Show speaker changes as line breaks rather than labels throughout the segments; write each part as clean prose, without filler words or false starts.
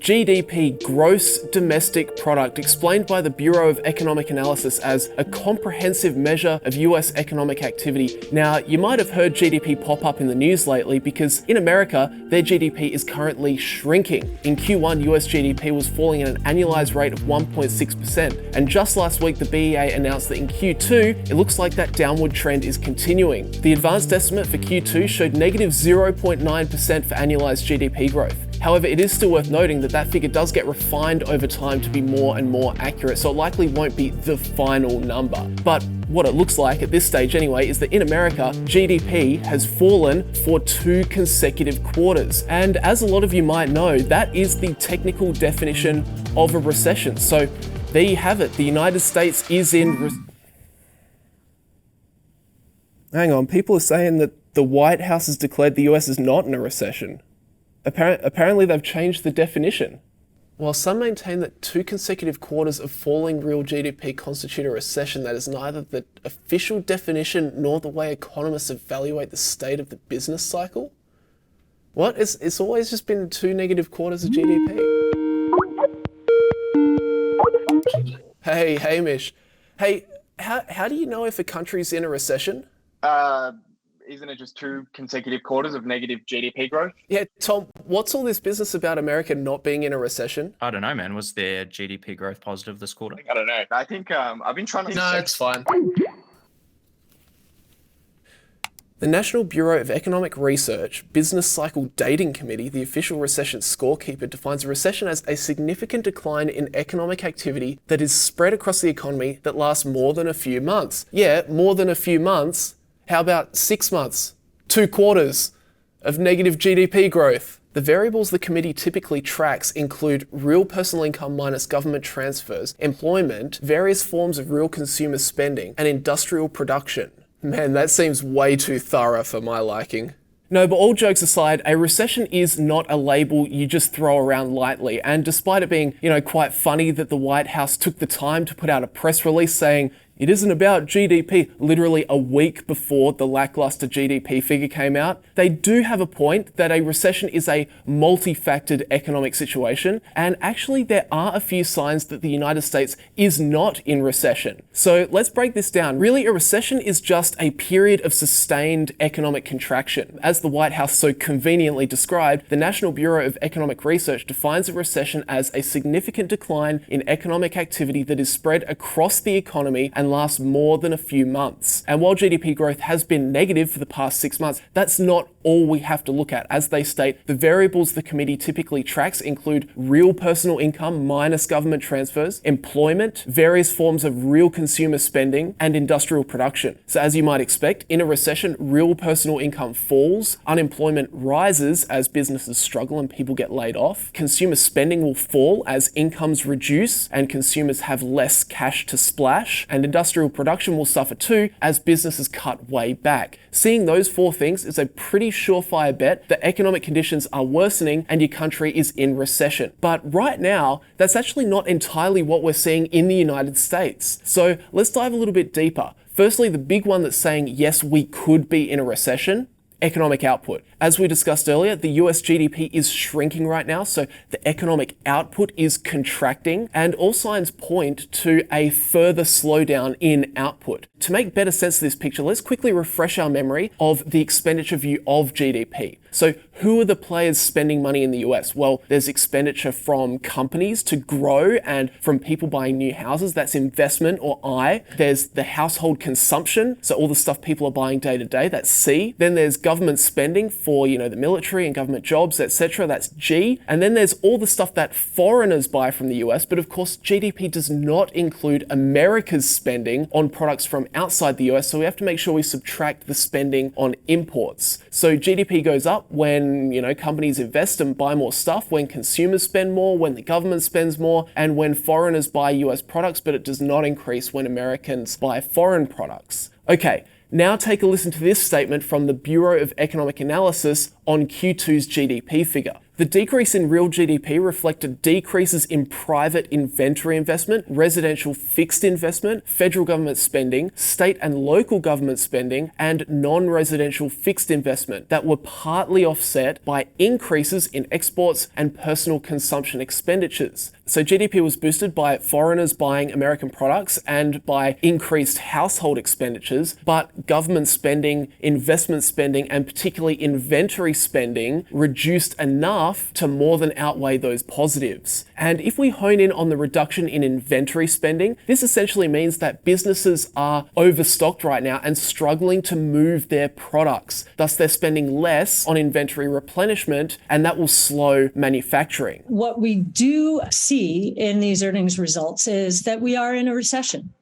GDP, gross domestic product, explained by the Bureau of Economic Analysis as a comprehensive measure of US economic activity. Now, you might have heard GDP pop up in the news lately because in America, their GDP is currently shrinking. In Q1, US GDP was falling at an annualized rate of 1.6%. And just last week, the BEA announced that in Q2, it looks like that downward trend is continuing. The advanced estimate for Q2 showed negative 0.9% for annualized GDP growth. However, it is still worth noting that that figure does get refined over time to be more and more accurate, so it likely won't be the final number. But what it looks like at this stage anyway is that in America, GDP has fallen for 2 consecutive quarters. And as a lot of you might know, that is the technical definition of a recession. So there you have it. The United States is in... Hang on, people are saying that the White House has declared the US is not in a recession. Apparently they've changed the definition. While some maintain that 2 consecutive quarters of falling real GDP constitute a recession, that is neither the official definition nor the way economists evaluate the state of the business cycle. What? It's always just been 2 negative quarters of GDP. Hey, Hamish. Hey, how do you know if a country's in a recession?
Isn't it just 2 consecutive quarters of negative GDP growth?
Yeah, Tom, what's all this business about America not being in a recession?
I don't know, man. Was their GDP growth positive this quarter?
I don't know. I think I've been trying to...
No, it's fine. The National Bureau of Economic Research Business Cycle Dating Committee, the official recession scorekeeper, defines a recession as a significant decline in economic activity that is spread across the economy that lasts more than a few months. Yeah, more than a few months. How about 6 months, 2 quarters of negative GDP growth? The variables the committee typically tracks include real personal income minus government transfers, employment, various forms of real consumer spending, and industrial production. Man, that seems way too thorough for my liking. No, but all jokes aside, a recession is not a label you just throw around lightly. And despite it being, quite funny that the White House took the time to put out a press release saying, it isn't about GDP, literally a week before the lackluster GDP figure came out, they do have a point that a recession is a multifactored economic situation, and actually there are a few signs that the United States is not in recession. So let's break this down. Really, a recession is just a period of sustained economic contraction. As the White House so conveniently described, the National Bureau of Economic Research defines a recession as a significant decline in economic activity that is spread across the economy and lasts more than a few months. And while GDP growth has been negative for the past 6 months, that's not all we have to look at. As they state, the variables the committee typically tracks include real personal income minus government transfers, employment, various forms of real consumer spending, and industrial production. So as you might expect, in a recession, real personal income falls, unemployment rises as businesses struggle and people get laid off, consumer spending will fall as incomes reduce and consumers have less cash to splash, and industrial production will suffer too as businesses cut way back. Seeing those 4 things is a pretty surefire bet that economic conditions are worsening and your country is in recession. But right now, that's actually not entirely what we're seeing in the United States. So let's dive a little bit deeper. Firstly, the big one that's saying, yes, we could be in a recession, economic output. As we discussed earlier, the US GDP is shrinking right now, so the economic output is contracting, and all signs point to a further slowdown in output. To make better sense of this picture, let's quickly refresh our memory of the expenditure view of GDP. So who are the players spending money in the US? Well, there's expenditure from companies to grow and from people buying new houses. That's investment, or I. There's the household consumption, so all the stuff people are buying day to day. That's C. Then there's government spending for, the military and government jobs, etc. That's G. And then there's all the stuff that foreigners buy from the US. But of course, GDP does not include America's spending on products from outside the US. So we have to make sure we subtract the spending on imports. So GDP goes up when, companies invest and buy more stuff, when consumers spend more, when the government spends more, and when foreigners buy US products, but it does not increase when Americans buy foreign products. Okay. Now take a listen to this statement from the Bureau of Economic Analysis on Q2's GDP figure. The decrease in real GDP reflected decreases in private inventory investment, residential fixed investment, federal government spending, state and local government spending, and non-residential fixed investment that were partly offset by increases in exports and personal consumption expenditures. So GDP was boosted by foreigners buying American products and by increased household expenditures, but government spending, investment spending, and particularly inventory spending reduced enough to more than outweigh those positives. And if we hone in on the reduction in inventory spending, this essentially means that businesses are overstocked right now and struggling to move their products. Thus, they're spending less on inventory replenishment, and that will slow manufacturing.
What we do see in these earnings results is that we are in a recession.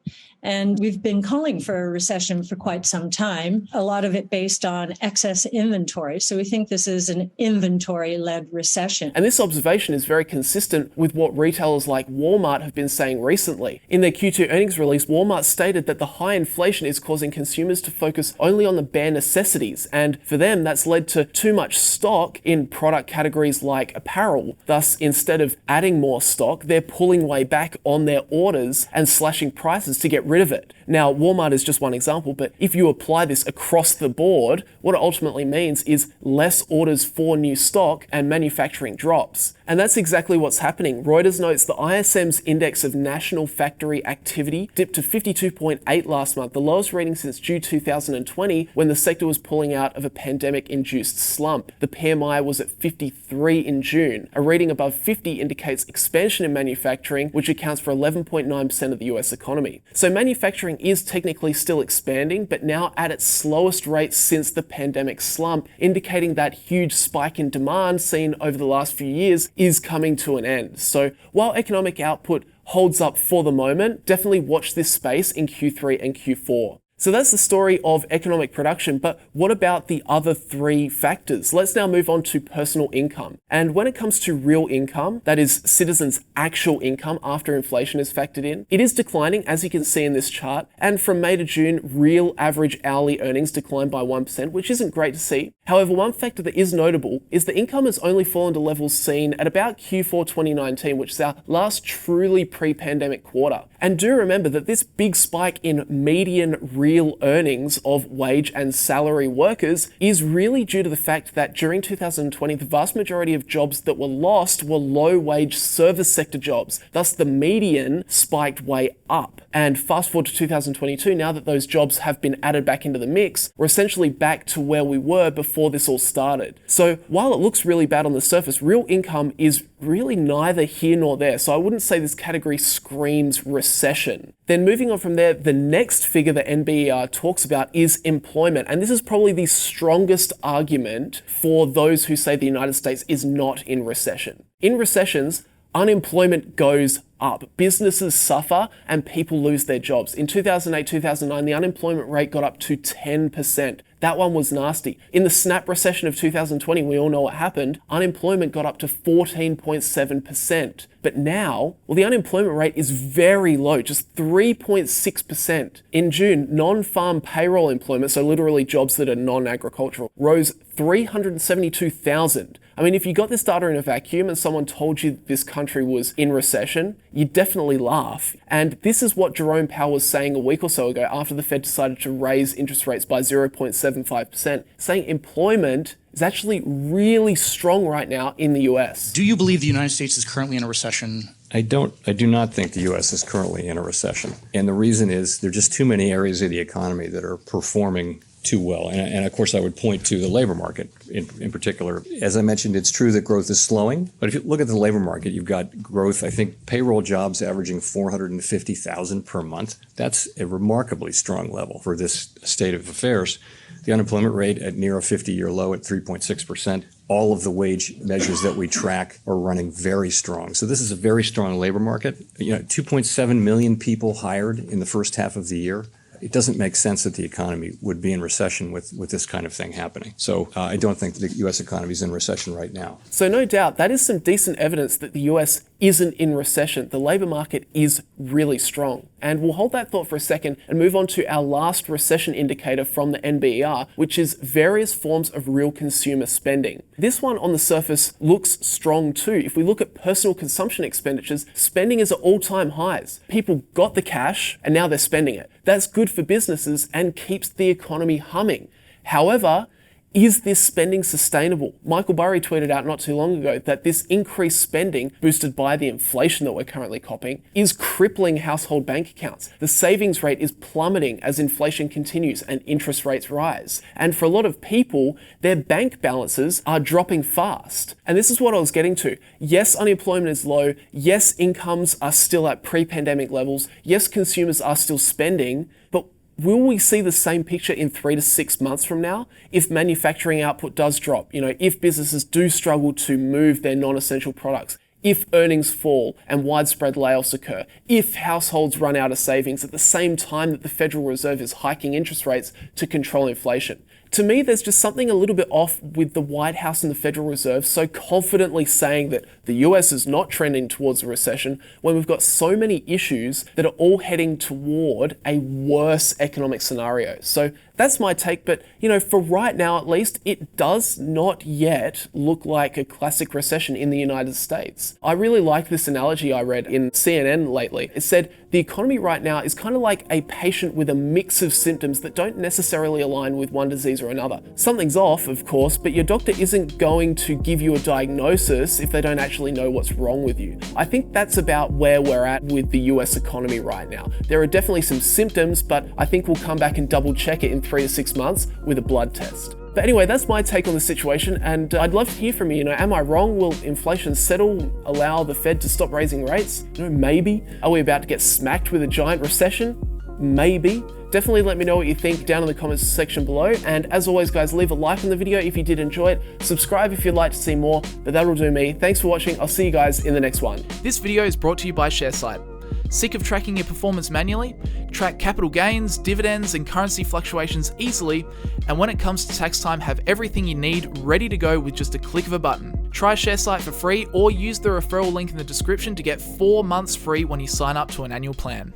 And we've been calling for a recession for quite some time, a lot of it based on excess inventory. So we think this is an inventory-led recession.
And this observation is very consistent with what retailers like Walmart have been saying recently. In their Q2 earnings release, Walmart stated that the high inflation is causing consumers to focus only on the bare necessities. And for them, that's led to too much stock in product categories like apparel. Thus, instead of adding more stock, they're pulling way back on their orders and slashing prices to get rid of it. Now, Walmart is just one example, but if you apply this across the board, what it ultimately means is less orders for new stock and manufacturing drops. And that's exactly what's happening. Reuters notes the ISM's index of national factory activity dipped to 52.8 last month, the lowest reading since June 2020, when the sector was pulling out of a pandemic-induced slump. The PMI was at 53 in June. A reading above 50 indicates expansion in manufacturing, which accounts for 11.9% of the US economy. So manufacturing is technically still expanding, but now at its slowest rate since the pandemic slump, indicating that huge spike in demand seen over the last few years is coming to an end. So while economic output holds up for the moment, definitely watch this space in Q3 and Q4. So that's the story of economic production, but what about the other three factors? Let's now move on to personal income. And when it comes to real income, that is citizens' actual income after inflation is factored in, it is declining, as you can see in this chart. And from May to June, real average hourly earnings declined by 1%, which isn't great to see. However, one factor that is notable is that income has only fallen to levels seen at about Q4 2019, which is our last truly pre-pandemic quarter. And do remember that this big spike in median real earnings of wage and salary workers is really due to the fact that during 2020, the vast majority of jobs that were lost were low-wage service sector jobs. Thus, the median spiked way up. And fast forward to 2022, now that those jobs have been added back into the mix, we're essentially back to where we were before this all started. So while it looks really bad on the surface, real income is really neither here nor there. So I wouldn't say this category screams recession. Then moving on from there, the next figure that NBER talks about is employment. And this is probably the strongest argument for those who say the United States is not in recession. In recessions, unemployment goes up. Businesses suffer and people lose their jobs. In 2008, 2009, the unemployment rate got up to 10%. That one was nasty. In the snap recession of 2020, we all know what happened. Unemployment got up to 14.7%. But now, well, the unemployment rate is very low, just 3.6%. In June, non-farm payroll employment, so literally jobs that are non-agricultural, rose 372,000. I mean, if you got this data in a vacuum and someone told you this country was in recession, you'd definitely laugh. And this is what Jerome Powell was saying a week or so ago after the Fed decided to raise interest rates by 0.75%, saying employment is actually really strong right now in the US.
Do you believe the United States is currently in a recession?
I do not think the U.S. is currently in a recession. And the reason is there are just too many areas of the economy that are performing too well. And of course, I would point to the labor market in particular. As I mentioned, it's true that growth is slowing. But if you look at the labor market, you've got growth, I think payroll jobs averaging 450,000 per month. That's a remarkably strong level for this state of affairs. The unemployment rate at near a 50-year low at 3.6%. All of the wage measures that we track are running very strong. So this is a very strong labor market. 2.7 million people hired in the first half of the year. it doesn't make sense that the economy would be in recession with this kind of thing happening. So I don't think the U.S. economy is in recession right now.
So no doubt, that is some decent evidence that the US isn't in recession. The labour market is really strong. And we'll hold that thought for a second and move on to our last recession indicator from the NBER, which is various forms of real consumer spending. This one on the surface looks strong too. If we look at personal consumption expenditures, spending is at all-time highs. People got the cash and now they're spending it. That's good for businesses and keeps the economy humming. However, is this spending sustainable? Michael Burry tweeted out not too long ago that this increased spending, boosted by the inflation that we're currently copping, is crippling household bank accounts. The savings rate is plummeting as inflation continues and interest rates rise. And for a lot of people, their bank balances are dropping fast. And this is what I was getting to. Yes, unemployment is low. Yes, incomes are still at pre-pandemic levels. Yes, consumers are still spending, but will we see the same picture in 3 to 6 months from now if manufacturing output does drop? If businesses do struggle to move their non-essential products, if earnings fall and widespread layoffs occur, if households run out of savings at the same time that the Federal Reserve is hiking interest rates to control inflation. To me, there's just something a little bit off with the White House and the Federal Reserve so confidently saying that the US is not trending towards a recession when we've got so many issues that are all heading toward a worse economic scenario. So that's my take, but for right now at least, it does not yet look like a classic recession in the United States. I really like this analogy I read in CNN lately. It said, the economy right now is kind of like a patient with a mix of symptoms that don't necessarily align with one disease or another. Something's off, of course, but your doctor isn't going to give you a diagnosis if they don't actually know what's wrong with you. I think that's about where we're at with the US economy right now. There are definitely some symptoms, but I think we'll come back and double check it in 3 to 6 months with a blood test. But anyway, that's my take on the situation, and I'd love to hear from you. Am I wrong? Will inflation settle, allow the Fed to stop raising rates? Maybe. Are we about to get smacked with a giant recession? Maybe. Definitely let me know what you think down in the comments section below. And as always, guys, leave a like on the video if you did enjoy it. Subscribe if you'd like to see more, but that'll do me. Thanks for watching. I'll see you guys in the next one.
This video is brought to you by ShareSite. Sick of tracking your performance manually? Track capital gains, dividends, and currency fluctuations easily, and when it comes to tax time, have everything you need ready to go with just a click of a button. Try ShareSite for free or use the referral link in the description to get 4 months free when you sign up to an annual plan.